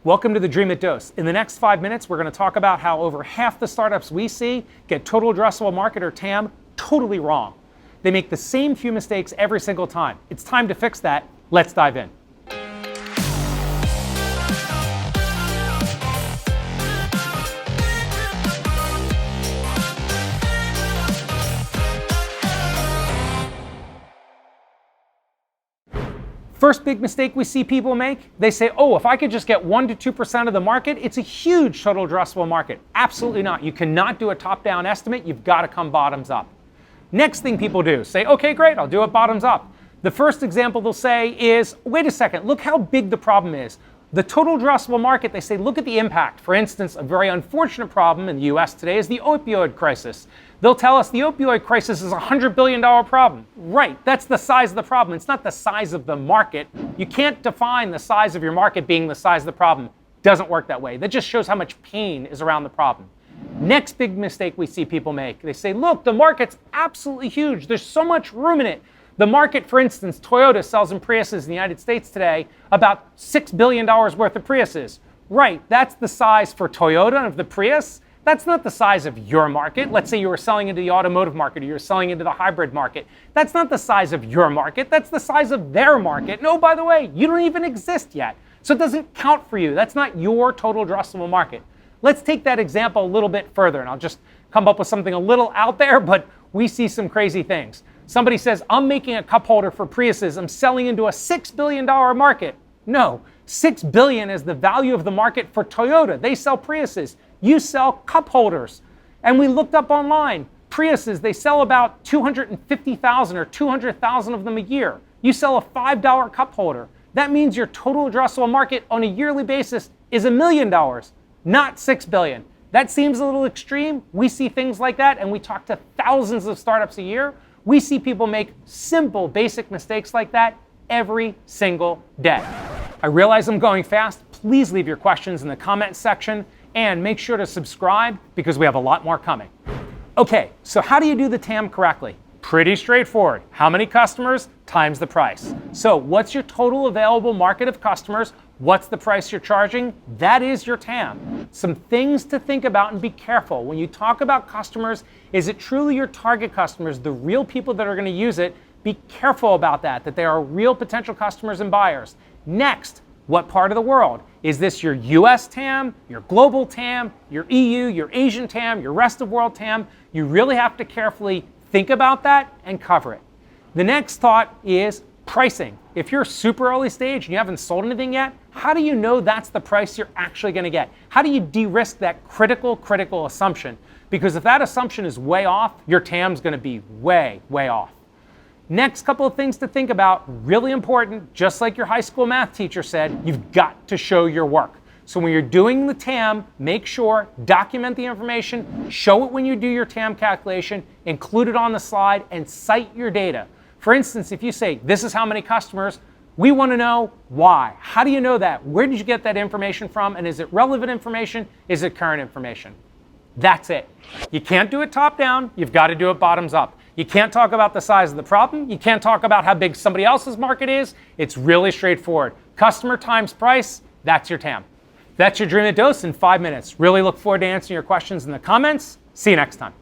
Welcome to the Dreamit Dose. In the next 5 minutes, we're going to talk about how over half the startups we see get total addressable market or TAM totally wrong. They make the same few mistakes every single time. It's time to fix that. Let's dive in. First big mistake we see people make, they say, oh, if I could just get 1 to 2% of the market, it's a huge total addressable market. Absolutely not. You cannot do a top-down estimate. You've got to come bottoms up. Next thing people do, say, okay, great, I'll do it bottoms up. The first example they'll say is, wait a second, look how big the problem is. The total addressable market, they say, look at the impact. For instance, a very unfortunate problem in the US today is the opioid crisis. They'll tell us the opioid crisis is a $100 billion problem. Right, that's the size of the problem. It's not the size of the market. You can't define the size of your market being the size of the problem. Doesn't work that way. That just shows how much pain is around the problem. Next big mistake we see people make, they say, look, the market's absolutely huge. There's so much room in it. The market, for instance, Toyota sells in Priuses in the United States today about $6 billion worth of Priuses. Right, that's the size for Toyota of the Prius. That's not the size of your market. Let's say you were selling into the automotive market or you're selling into the hybrid market. That's not the size of your market. That's the size of their market. No, by the way, you don't even exist yet. So it doesn't count for you. That's not your total addressable market. Let's take that example a little bit further, and I'll just come up with something a little out there, but we see some crazy things. Somebody says, I'm making a cup holder for Priuses. I'm selling into a $6 billion market. No, $6 billion is the value of the market for Toyota. They sell Priuses. You sell cup holders. And we looked up online. Priuses, they sell about 250,000 or 200,000 of them a year. You sell a $5 cup holder. That means your total addressable market on a yearly basis is $1 million, not $6 billion. That seems a little extreme. We see things like that, and we talk to thousands of startups a year. We see people make simple, basic mistakes like that every single day. I realize I'm going fast. Please leave your questions in the comments section and make sure to subscribe because we have a lot more coming. Okay, so how do you do the TAM correctly? Pretty straightforward. How many customers times the price? So what's your total available market of customers? What's the price you're charging? That is your TAM. Some things to think about and be careful. When you talk about customers, is it truly your target customers, the real people that are going to use it? Be careful about that they are real potential customers and buyers. Next, what part of the world? Is this your US TAM, your global TAM, your EU, your Asian TAM, your rest of world TAM? You really have to carefully think about that and cover it. The next thought is pricing. If you're super early stage and you haven't sold anything yet, how do you know that's the price you're actually going to get? How do you de-risk that critical assumption? Because if that assumption is way off, your TAM's going to be way off. Next couple of things to think about, really important, just like your high school math teacher said, you've got to show your work. So when you're doing the TAM, make sure, document the information, show it when you do your TAM calculation, include it on the slide, and cite your data. For instance, if you say, this is how many customers, we want to know why. How do you know that? Where did you get that information from? And is it relevant information? Is it current information? That's it. You can't do it top down. You've got to do it bottoms up. You can't talk about the size of the problem. You can't talk about how big somebody else's market is. It's really straightforward. Customer times price, that's your TAM. That's your Dreamit Dose in 5 minutes. Really look forward to answering your questions in the comments. See you next time.